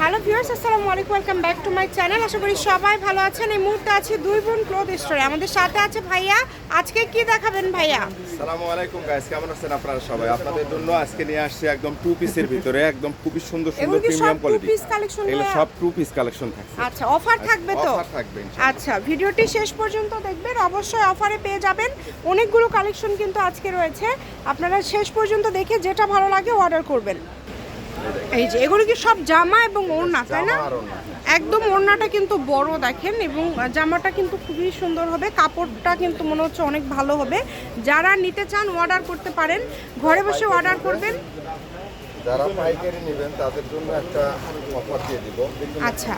Hello viewers, আসসালামু আলাইকুম, welcome back to my channel. আশা করি সবাই ভালো আছেন। এই মুহূর্তে আছি দুই বোন ক্লথ স্টোরে। আমাদের সাথে আছে ভাইয়া। আজকে কি দেখাবেন ভাইয়া? আসসালামু আলাইকুম গাইস, কেমন আছেন আপনারা সবাই? আপনাদের জন্য আজকে নিয়ে আসছি একদম টু পিসের ভিতরে একদম খুবই সুন্দর সুন্দর প্রিমিয়াম কোয়ালিটি। এগুলো সব টু পিস কালেকশন থাকছে। আচ্ছা, অফার থাকবে তো? অফার থাকবে ইনশাআল্লাহ। আচ্ছা, ভিডিওটি শেষ পর্যন্ত দেখবেন, অবশ্যই অফারে পেয়ে যাবেন। অনেকগুলো কালেকশন কিন্তু আজকে রয়েছে, আপনারা শেষ পর্যন্ত দেখে যেটা ভালো লাগে অর্ডার করবেন। এই যে এগুলো কি সব জামা এবং ওড়না, তাই না? একদম ওড়নাটা কিন্তু বড় দেখেন, এবং জামাটা কিন্তু খুবই সুন্দর হবে। কাপড়টা কিন্তু মনে হচ্ছে অনেক ভালো হবে। যারা নিতে চান অর্ডার করতে পারেন, ঘরে বসে অর্ডার করবেন। যারা পাইকারি নেবেন তাদের জন্য একটা অফার দিয়ে দিব। আচ্ছা,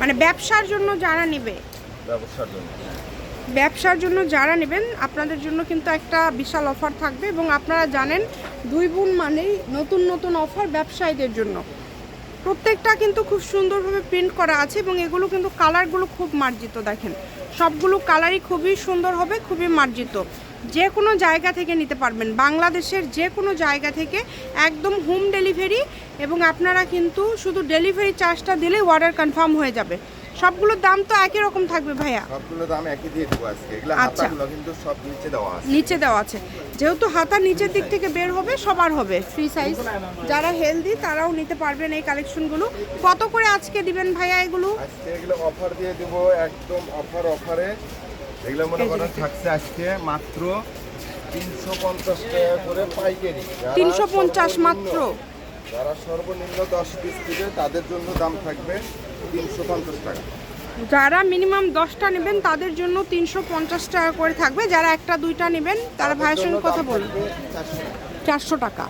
মানে ব্যবসার জন্য যারা নেবে, ব্যবসার জন্য যারা নেবেন আপনাদের জন্য কিন্তু একটা বিশাল অফার থাকবে। এবং আপনারা জানেন দুই বোন মানেই নতুন নতুন অফার ব্যবসায়ীদের জন্য। প্রত্যেকটা কিন্তু খুব সুন্দরভাবে প্রিন্ট করা আছে, এবং এগুলো কিন্তু কালারগুলো খুব মার্জিত। দেখেন সবগুলো কালারই খুবই সুন্দর হবে, খুবই মার্জিত। যে কোনো জায়গা থেকে নিতে পারবেন, বাংলাদেশের যে কোনো জায়গা থেকে, একদম হোম ডেলিভারি। এবং আপনারা কিন্তু শুধু ডেলিভারি চার্জটা দিলেই অর্ডার কনফার্ম হয়ে যাবে। সবগুলোর দাম তো একই রকম থাকবে ভাইয়া? সবগুলোর দাম একই দিয়ে দেব আজকে। এগুলা হাতাগুলো কিন্তু সব নিচে দেওয়া আছে। নিচে দেওয়া আছে, যেহেতু হাতা নিচের দিক থেকে বের হবে, সবার হবে ফ্রি সাইজ। যারা হেলদি তারাও নিতে পারবেন এই কালেকশনগুলো। কত করে আজকে দিবেন ভাইয়া এগুলো? আজকে এগুলো অফার দিয়ে দেব, একদম অফারে। এগুলো মনে করেন থাকছে আজকে মাত্র 350 টাকা করে পাইকারি। 350 মাত্র। যারা সর্বনিম্ন 10 পিস দিবে তাদের জন্য দাম থাকবে 350 টাকা। যারা মিনিমাম 10টা নেবেন তাদের জন্য 350 টাকা করে থাকবে। যারা একটা দুইটা নেবেন তারা ভাইয়ের সঙ্গে কথা বলবেন। 400 টাকা।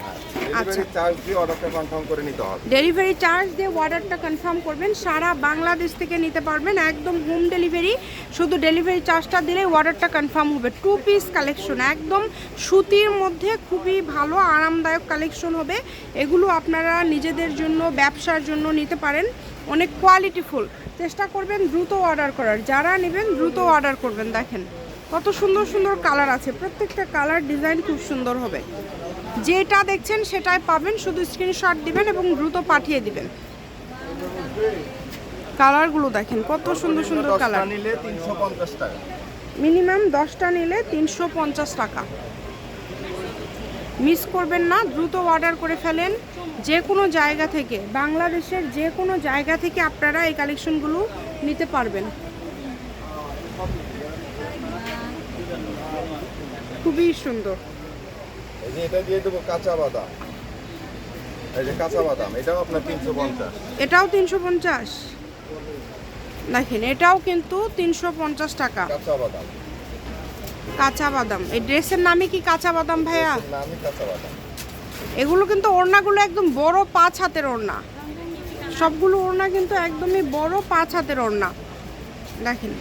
আচ্ছা, চার্জ দিয়ে অর্ডারটা কনফার্ম করে নিতে হবে। ডেলিভারি চার্জ দিয়ে অর্ডারটা কনফার্ম করবেন। সারা বাংলাদেশ থেকে নিতে পারবেন, একদম হোম ডেলিভারি। শুধু ডেলিভারি চার্জটা দিলেই অর্ডারটা কনফার্ম হবে। টু পিস কালেকশন, একদম সুতির মধ্যে খুবই ভালো আরামদায়ক কালেকশন হবে। এগুলো আপনারা নিজেদের জন্য, ব্যবসার জন্য নিতে পারেন। অনেক কোয়ালিটিফুল। চেষ্টা করবেন দ্রুত অর্ডার করার। যারা নেবেন দ্রুত অর্ডার করবেন। দেখেন কত সুন্দর সুন্দর কালার আছে, প্রত্যেকটা কালার ডিজাইন খুব সুন্দর হবে। যেটা দেখছেন সেটাই পাবেন, শুধু স্ক্রিনশট দিবেন এবং দ্রুত পাঠিয়ে দিবেন। কালারগুলো দেখেন কত সুন্দর সুন্দর কালার। নিলে 350 টাকা। মিনিমাম 10টা নিলে 350 টাকা। মিস করবেন না, দ্রুত অর্ডার করে ফেলেন। যে কোনো জায়গা থেকে, বাংলাদেশের যে কোনো জায়গা থেকে আপনারা এই কালেকশনগুলো নিতে পারবেন। খুবই সুন্দর। এই যে এটা দিয়ে দেবো কাঁচা বাদাম। এই যে কাঁচা বাদাম, এটাও আপনার 350। এটাও 350। দেখেন এটাও কিন্তু 350 টাকা। কাঁচা বাদাম। কাঁচা বাদাম, এই ড্রেসের নামই কি কাঁচা বাদাম ভাইয়া? নামই কাঁচা বাদাম। এগুলো কিন্তু ওড়নাগুলো একদম বড় 5 হাতের ওড়না। সবগুলো ওড়না কিন্তু একদমই বড় 5 হাতের ওড়না। দেখেন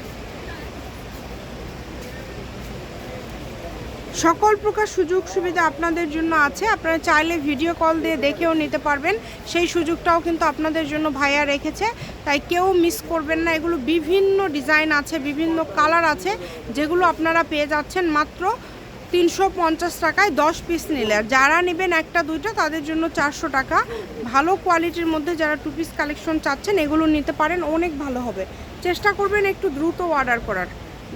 সকল প্রকার সুযোগ সুবিধা আপনাদের জন্য আছে। আপনারা চাইলে ভিডিও কল দিয়ে দেখেও নিতে পারবেন, সেই সুযোগটাও কিন্তু আপনাদের জন্য ভাইয়া রেখেছে। তাই কেউ মিস করবেন না। এগুলো বিভিন্ন ডিজাইন আছে, বিভিন্ন কালার আছে, যেগুলো আপনারা পেয়ে যাচ্ছেন মাত্র 350 টাকায় 10 পিস নিলে। আর যারা নেবেন একটা দুইটা তাদের জন্য 400 টাকা। ভালো কোয়ালিটির মধ্যে যারা টু পিস কালেকশন চাচ্ছেন এগুলো নিতে পারেন, অনেক ভালো হবে। চেষ্টা করবেন একটু দ্রুত অর্ডার করার।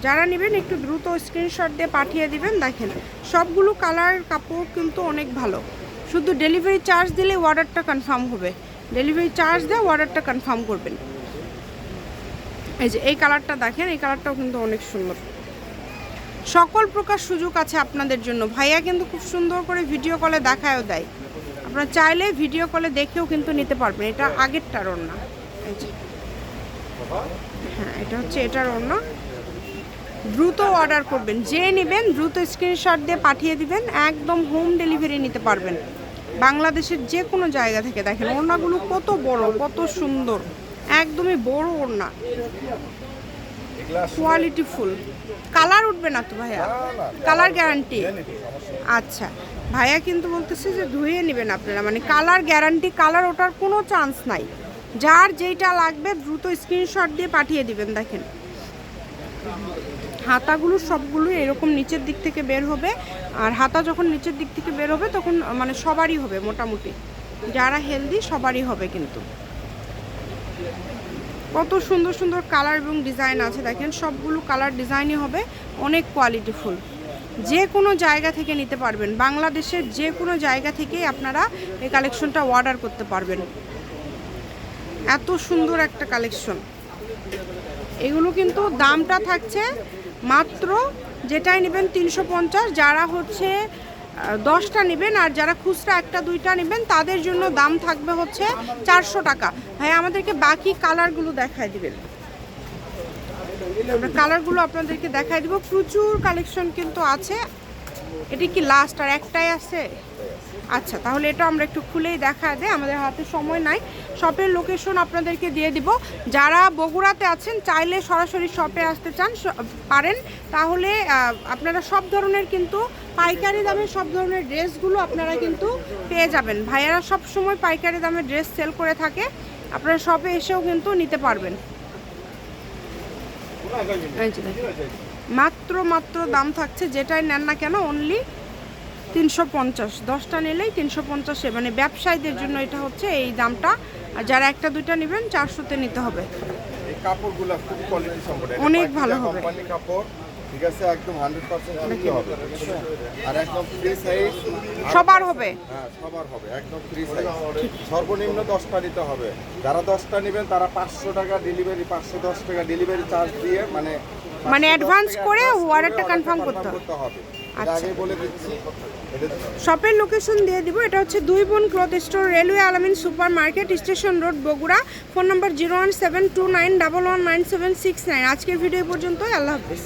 যারা নেবেন একটু দ্রুত স্ক্রিনশট দিয়ে পাঠিয়ে দিবেন। দেখেন সবগুলো কালার, কাপড় কিন্তু অনেক ভালো। শুধু ডেলিভারি চার্জ দিলে অর্ডারটা কনফার্ম হবে। ডেলিভারি চার্জ দিয়ে অর্ডারটা কনফার্ম করবেন। এই যে এই কালারটা দেখেন, এই কালারটাও কিন্তু অনেক সুন্দর। সকল প্রকার সুযোগ আছে আপনাদের জন্য। ভাইয়া কিন্তু খুব সুন্দর করে ভিডিও কলে দেখায়ও দেয়। আপনারা চাইলে ভিডিও কলে দেখেও কিন্তু নিতে পারবেন। এটা আগেরটার ওড়না। হ্যাঁ, এটা হচ্ছে এটার ওড়না। দ্রুত অর্ডার করবেন, যে নেবেন দ্রুত স্ক্রিনশট দিয়ে পাঠিয়ে দিবেন। একদম হোম ডেলিভারি নিতে পারবেন বাংলাদেশের যে কোনো জায়গা থেকে। দেখেন ওড়নাগুলো কত বড়, কত সুন্দর, একদমই বড় ওড়না, কোয়ালিটি ফুল। কালার উঠবে না তো ভাইয়া? Colour guarantee? আচ্ছা, ভাইয়া কিন্তু বলতেছে যে ধুয়ে নেবেন আপনারা, মানে কালার গ্যারান্টি, কালার ওঠার কোনো চান্স নাই। যার যেইটা লাগবে দ্রুত স্ক্রিনশট দিয়ে পাঠিয়ে দিবেন। দেখেন হাতাগুলো সবগুলো এরকম নিচের দিক থেকে বের হবে। আর হাতা যখন নিচের দিক থেকে বের হবে তখন মানে সবারই হবে, মোটামুটি যারা হেলদি সবারই হবে কিন্তু। কত সুন্দর সুন্দর কালার এবং ডিজাইন আছে দেখেন, সবগুলো কালার ডিজাইনই হবে অনেক কোয়ালিটিফুল। যে কোনো জায়গা থেকে নিতে পারবেন, বাংলাদেশের যে কোনো জায়গা থেকেই আপনারা এই কালেকশনটা অর্ডার করতে পারবেন। এত সুন্দর একটা কালেকশন। এগুলো কিন্তু দামটা থাকছে মাত্র, যেটাই নেবেন 350, যারা হচ্ছে 10টা নেবেন আর যারা খুচরা 1টা 2টা নেবেন তাদের জন্য দাম থাকবে হচ্ছে 400 টাকা। ভাই আমাদেরকে বাকি কালারগুলো দেখায় দিবেন, আমরা কালারগুলো আপনাদেরকে দেখায় দিব। প্রচুর কালেকশন কিন্তু আছে। এটি কি লাস্ট আর একটাই আছে? আচ্ছা, তাহলে এটা আমরা একটু খুলেই দেখায় দেয়, আমাদের হাতে সময় নাই। শপের লোকেশন আপনাদেরকে দিয়ে দিব। যারা বগুড়াতে আছেন চাইলে সরাসরি শপে আসতে চান পারেন, তাহলে আপনারা সব ধরনের কিন্তু পাইকারি দামে সব ধরনের ড্রেসগুলো আপনারা কিন্তু পেয়ে যাবেন। ভাইয়ারা সব সময় পাইকারি দামে ড্রেস সেল করে থাকে, আপনারা শপে এসেও কিন্তু নিতে পারবেন। মাত্র দাম থাকছে, যেটাই নেন না কেন অনলি 350, 10টা নিলেই 350, মানে ব্যবসায়ীদের জন্য এটা হচ্ছে এই দামটা। আর যারা 1টা 2টা নেবেন 400-তে নিতে হবে। এই কাপড়গুলো খুব কোয়ালিটি সম্পন্ন, অনেক ভালো হবে কোম্পানি কাপড়, ঠিক আছে, একদম 100% সুতি হবে আর একদম ফ্রি সাইজ সবার হবে। হ্যাঁ, সবার হবে, একদম ফ্রি সাইজ। সর্বনিম্ন 10টা নিতে হবে। যারা 10টা নেবেন তারা 500 টাকা ডেলিভারি, 510 টাকা ডেলিভারি চার্জ দিয়ে মানে অ্যাডভান্স করে অর্ডারটা কনফার্ম করতে হবে। আচ্ছা, আগে বলে দিচ্ছি। শপের লোকেশন দিয়ে দিব। এটা হচ্ছে 2 বোন ক্লথ স্টোর, রেলওয়ে আলামিন super market, station road, Bogura. Phone number 01729119769। আজকের ভিডিও পর্যন্তই। আল্লাহ হাফেজ।